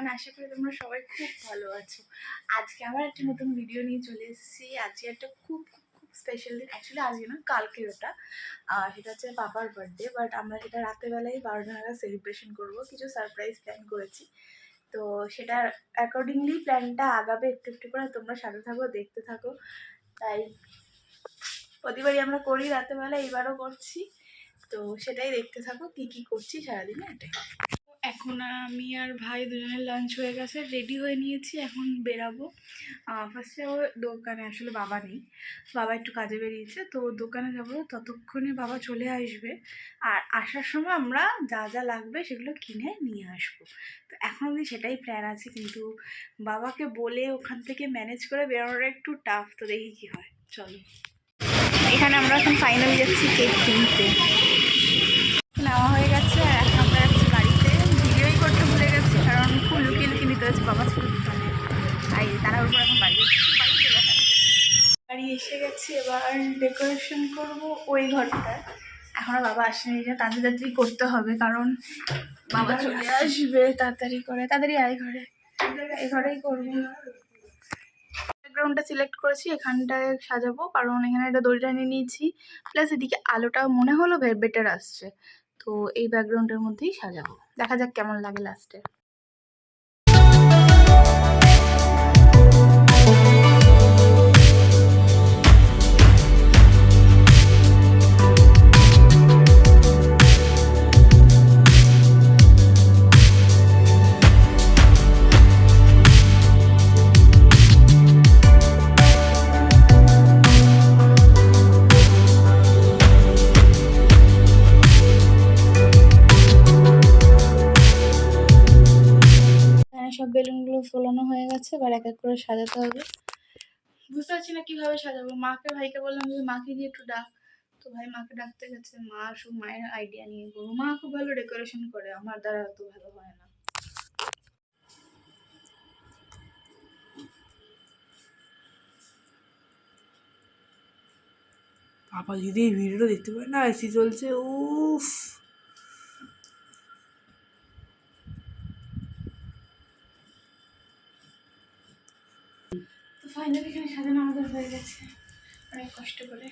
Everyone, আশা করি তোমরা সবাই খুব ভালো আছো। আজকে আবার একটা নতুন ভিডিও নিয়ে চলে এসেছি। আজকে একটা খুব খুব খুব স্পেশাল দিন, অ্যাকচুয়ালি আজকে না কালকে ওটা, সেটা হচ্ছে পাপার বার্থডে। বাট আমরা সেটা রাতেরবেলায় 12টা নাগাদ সেলিব্রেশন করবো, কিছু সারপ্রাইজ প্ল্যান করেছি। তো সেটার অ্যাকর্ডিংলি প্ল্যানটা আগাবে একটু একটু করে, তোমরা সাথে থাকো, দেখতে থাকো। তাই প্রতিবারই আমরা করি রাতেরবেলা, এবারও করছি। তো সেটাই দেখতে থাকো কি কি করছি সারাদিনে, এটাই। এখন আমি আর ভাই দুজনের লাঞ্চ হয়ে গেছে, রেডি হয়ে নিয়েছি, এখন বেরাবো। ফার্স্টে যাবো দোকানে, আসলে বাবা নেই, বাবা একটু কাজে বেরিয়েছে, তো দোকানে যাবো। ততক্ষণে বাবা চলে আসবে, আর আসার সময় আমরা যা যা লাগবে সেগুলো কিনে নিয়ে আসবো। তো এখন অবধি সেটাই প্ল্যান আছে, কিন্তু বাবাকে বলে ওখান থেকে ম্যানেজ করে বেরোনোটা একটু টাফ। তো দেখি কী হয়, চলো। এখানে আমরা এখন ফাইনালি যাচ্ছি কেক কিনতে। নেওয়া হয়ে গেছে, আর এখন আমরা যাচ্ছি বাড়িতে। ভিডিওই করতে ভুলে গেছি, কারণ খুব লুকিয়ে লুকিয়ে নিতে হচ্ছে, বাবা ছিল দোকানে। তাই তারা উপর এখন বাড়ি বাড়ি এসে গেছি। এবার ডেকোরেশন করবো ওই ঘরটায়। এখনও বাবা আসেনি, যে তাড়াতাড়ি করতে হবে, কারণ বাবা চলে আসবে তাড়াতাড়ি করে। তাড়াতাড়ি আয় ঘরে, এই ঘরেই করবো। ব্যাকগ্রাউন্ডটা সিলেক্ট করেছি, এখানটায় সাজাবো, কারণ এখানে একটা দড়িটা নিয়ে নিয়েছি, প্লাস এদিকে আলোটা মনে হলো বেটার আসছে। তো এই ব্যাকগ্রাউন্ডের মধ্যেই সাজাবো, দেখা যাক কেমন লাগে লাস্টে। সব বেলুনগুলো ফোলানো হয়ে গেছে, এবার এক এক করে সাজাতে হবে। বুঝতে পারছি না কিভাবে সাজাবো। মাকে ভাইকে বললাম যে মাকে দিয়ে একটু ডাক, তো ভাই মাকে ডাকতে গেছে। মা সব মায়ের আইডিয়া নিয়ে করবো। মা খুব ভালো ডেকোরেশন করে, আমার দ্বারা অত ভালো হয় না। পাপা যদি এই ভিডিওটা দেখতে পারে না, এসি চলছে, উফ। তো ফাইনালি এখানে সাজানো আমাদের হয়ে গেছে, অনেক কষ্ট করে।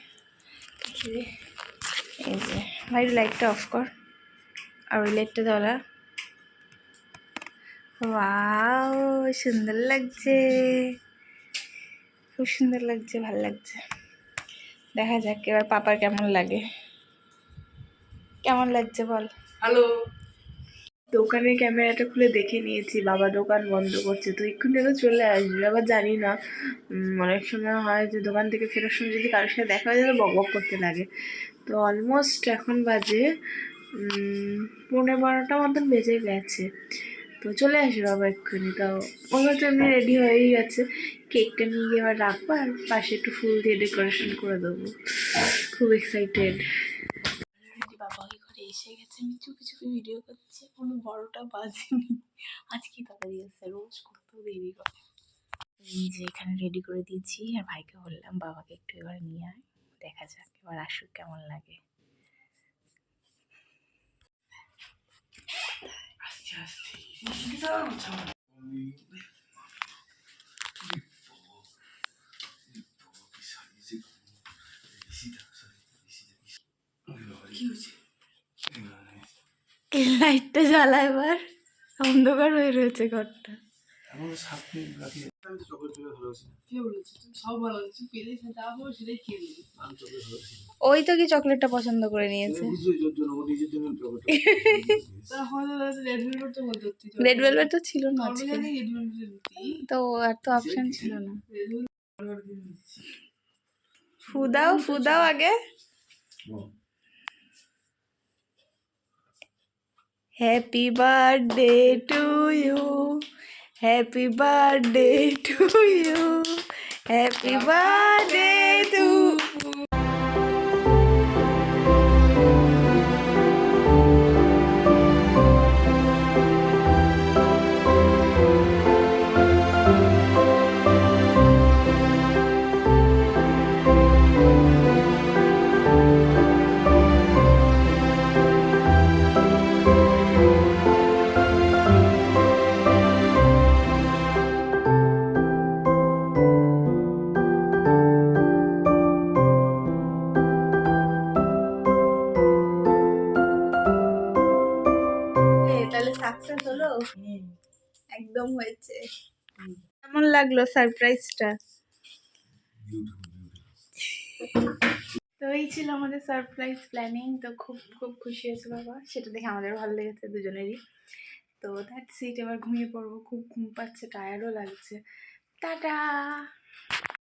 এই যে ভাই, লাইটটা অফ কর, আর ওই লাইটটা জ্বলা। ওয়াও, সুন্দর লাগছে, খুব সুন্দর লাগছে, ভালো লাগছে। দেখা যাক এবার পাপার কেমন লাগে। কেমন লাগছে বল। হ্যালো। দোকানের ক্যামেরাটা খুলে দেখে নিয়েছি, বাবা দোকান বন্ধ করছে, তো এক্ষুনি তো চলে আসবে। আবার জানি না, অনেক সময় হয় যে দোকান থেকে ফেরার সময় যদি কারোর সাথে দেখা হয়ে যায় তো বক বক করতে লাগে। তো অলমোস্ট এখন বাজে 11:30 মতন বেজে গেছে, তো চলে আসবে বাবা এক্ষুনি। তো ওগুলো তো এমনি রেডি হয়েই গেছে, কেকটা নিয়ে গিয়ে এবার রাখবো, আর পাশে একটু ফুল দিয়ে ডেকোরেশন করে দেবো। খুব এক্সাইটেড। বাবা ওই ঘরে এসে গেছে, আমি চুপি চুপি ভিডিও করছি, কোনো 12টা বাজেনি। আজকে তাড়াতাড়ি এসে, রোজ করতেও দেরি করে। এই যে এখানে রেডি করে দিয়েছি, আর ভাইকে বললাম বাবাকে একটু এবার নিয়ে আয়, দেখা যাক এবার আসুক কেমন লাগে। এই লাইটটা জ্বালা, এবার অন্ধকার হয়ে রয়েছে ঘরটা। ওই তো কি চকলেটটা পছন্দ করে নিয়েছে। রেড ভেলভেট তো ছিল না আজকে, তো আর তো অপশন ছিল না। ফুদাও ফুদাও আগে। Happy birthday to you, happy birthday to you, happy birthday to. Success হলো? একদম হয়েছে। কেমন লাগলো সারপ্রাইজটা? তো এই ছিল আমাদের সারপ্রাইজ প্ল্যানিং। তো খুব খুব খুশি হয়েছে বাবা, সেটা দেখে আমাদের ভালো লেগেছে দুজনেরই। তো দ্যাটস ইট, এবার ঘুমিয়ে পড়বো, খুব ঘুম পাচ্ছে, টায়ার্ডও লাগছে। টাটা।